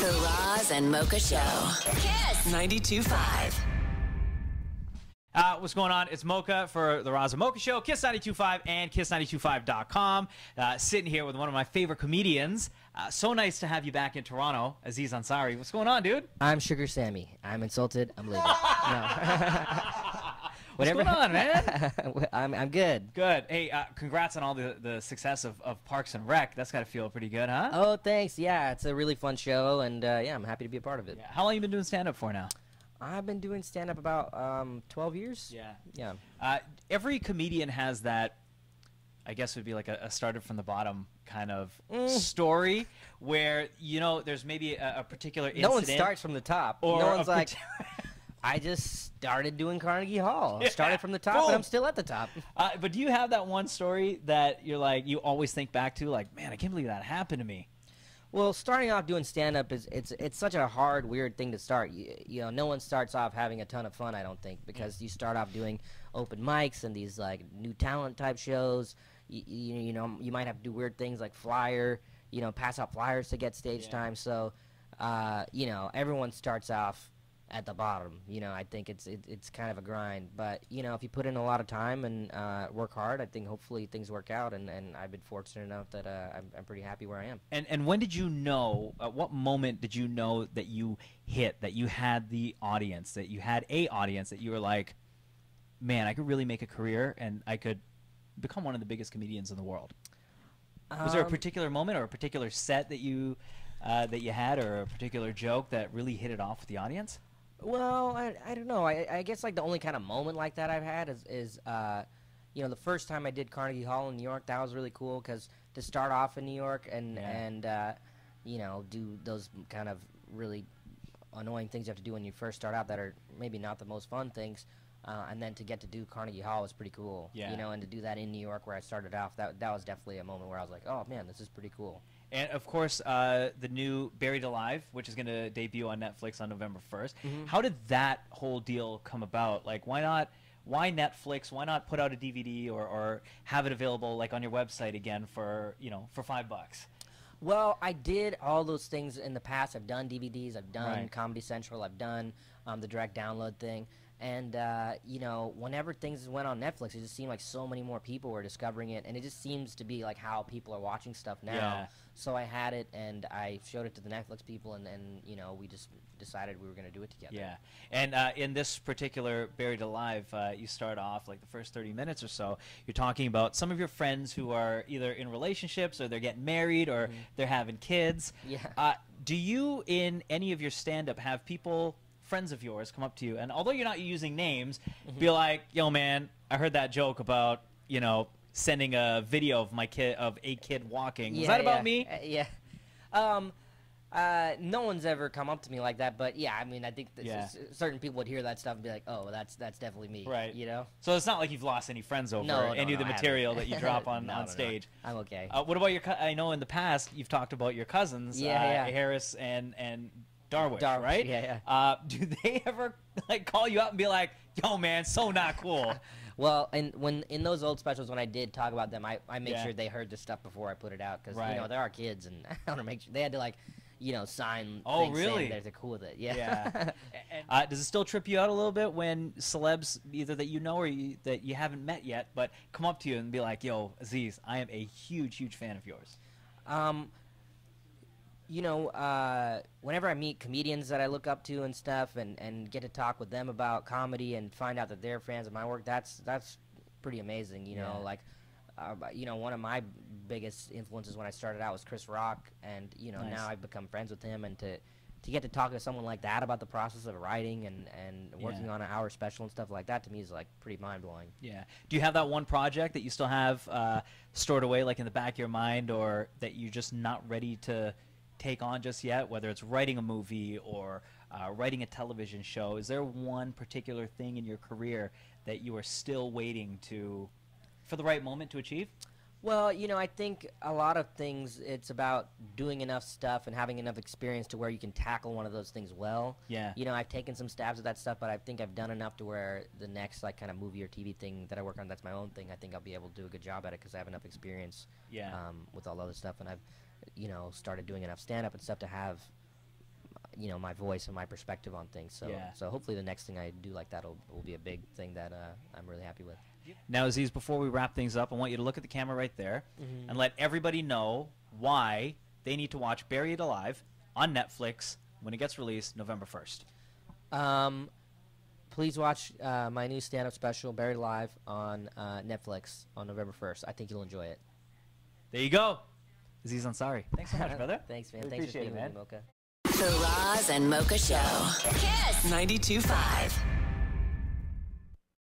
The Roz and Mocha Show. KiSS 92.5. What's going on? It's Mocha for the Roz and Mocha Show, KiSS 92.5 and KiSS925.com. Sitting here with one of my favorite comedians. So nice to have you back in Toronto, Aziz Ansari. What's going on, dude? I'm Sugar Sammy. I'm insulted. I'm leaving. What's going on, man? I'm good. Good. Hey, congrats on all the success of Parks and Rec. That's got to feel pretty good, huh? Oh, thanks. Yeah, it's a really fun show, and yeah, I'm happy to be a part of it. Yeah. How long have you been doing stand-up for now? I've been doing stand-up about 12 years. Yeah. Yeah. Every comedian has that, I guess it would be like a started from the bottom kind of story where, you know, there's maybe a particular incident. No one starts from the top. Or no one's like, I just started doing Carnegie Hall. Yeah. Started from the top, and I'm still at the top. But do you have that one story that you're like, you always think back to, like, man, I can't believe that happened to me? Well, starting off doing stand-up it's such a hard, weird thing to start. You know, no one starts off having a ton of fun, I don't think, because you start off doing open mics and these like new talent type shows. You know, you might have to do weird things like flyer, you know, pass out flyers to get stage time. So, you know, everyone starts off at the bottom. You know, I think it's kind of a grind, but you know, if you put in a lot of time and work hard, I think hopefully things work out. And I've been fortunate enough that I'm pretty happy where I am. And when did you know? What moment did you know that you hit, that you had the audience, that you had a audience, that you were like, man, I could really make a career and I could become one of the biggest comedians in the world? Was there a particular moment or a particular set that you had, or a particular joke that really hit it off with the audience? Well, I don't know. I guess like the only kind of moment like that I've had is you know, the first time I did Carnegie Hall in New York, that was really cool because to start off in New York and you know, do those kind of really annoying things you have to do when you first start out that are maybe not the most fun things, and then to get to do Carnegie Hall was pretty cool. Yeah. You know, and to do that in New York where I started off, that was definitely a moment where I was like, oh man, this is pretty cool. And, of course, the new Buried Alive, which is going to debut on Netflix on November 1st. How did that whole deal come about? Like, why Netflix? Why not put out a DVD or have it available, like, on your website again for, you know, for $5? Well, I did all those things in the past. I've done DVDs. I've done Comedy Central. I've done the direct download thing. And, you know, whenever things went on Netflix, it just seemed like so many more people were discovering it. And it just seems to be like how people are watching stuff now. Yeah. So I had it, and I showed it to the Netflix people, and you know, we just decided we were going to do it together. Yeah. And in this particular Buried Alive, you start off, like the first 30 minutes or so, you're talking about some of your friends who are either in relationships or they're getting married or they're having kids. Yeah. Do you, in any of your stand-up, have people, friends of yours, come up to you, and although you're not using names, be like, yo, man, I heard that joke about, you know, sending a video of a kid walking. Was that about me? Yeah. No one's ever come up to me like that, but yeah, I mean, I think certain people would hear that stuff and be like, oh, that's definitely me. Right. You know? So it's not like you've lost any friends over any of the material that you drop on stage. No. I'm okay. What about your I know in the past you've talked about your cousins, Harris and Darwish, right? Yeah. Do they ever like call you up and be like, yo, man, so not cool? Well, in those old specials, when I did talk about them, I make sure they heard the stuff before I put it out, because you know, there are kids, and I want to make sure they had to, like, you know, sign things saying that they're cool with it. Yeah. Does it still trip you out a little bit when celebs, either that you know or that you haven't met yet, but come up to you and be like, yo, Aziz, I am a huge fan of yours? You know, whenever I meet comedians that I look up to and stuff, and get to talk with them about comedy and find out that they're fans of my work, that's pretty amazing. You know, like, you know, one of my biggest influences when I started out was Chris Rock, and you know, now I've become friends with him, and to get to talk to someone like that about the process of writing and working on an hour special and stuff like that, to me is like pretty mind-blowing. Yeah. Do you have that one project that you still have stored away, like in the back of your mind, or that you're just not ready to take on just yet, whether it's writing a movie or writing a television show? Is there one particular thing in your career that you are still waiting for the right moment to achieve? Well, you know, I think a lot of things, it's about doing enough stuff and having enough experience to where you can tackle one of those things well. Yeah. You know, I've taken some stabs at that stuff, but I think I've done enough to where the next, like, kind of movie or TV thing that I work on, that's my own thing, I think I'll be able to do a good job at it because I have enough experience with all the other stuff, and I've, you know, started doing enough stand-up and stuff to have you know, my voice and my perspective on things. So Yeah. so hopefully the next thing I do like that will be a big thing that I'm really happy with. Now, Aziz, before we wrap things up, I want you to look at the camera right there and let everybody know why they need to watch Buried Alive on Netflix when it gets released November 1st. Please watch my new stand-up special, Buried Alive, on Netflix on November 1st. I think you'll enjoy it. There you go. Aziz Ansari. Thanks so much, brother. Thanks, man. Really Thanks for appreciate being it, with man. me, Mocha. The Roz and Mocha Show. KiSS 92.5.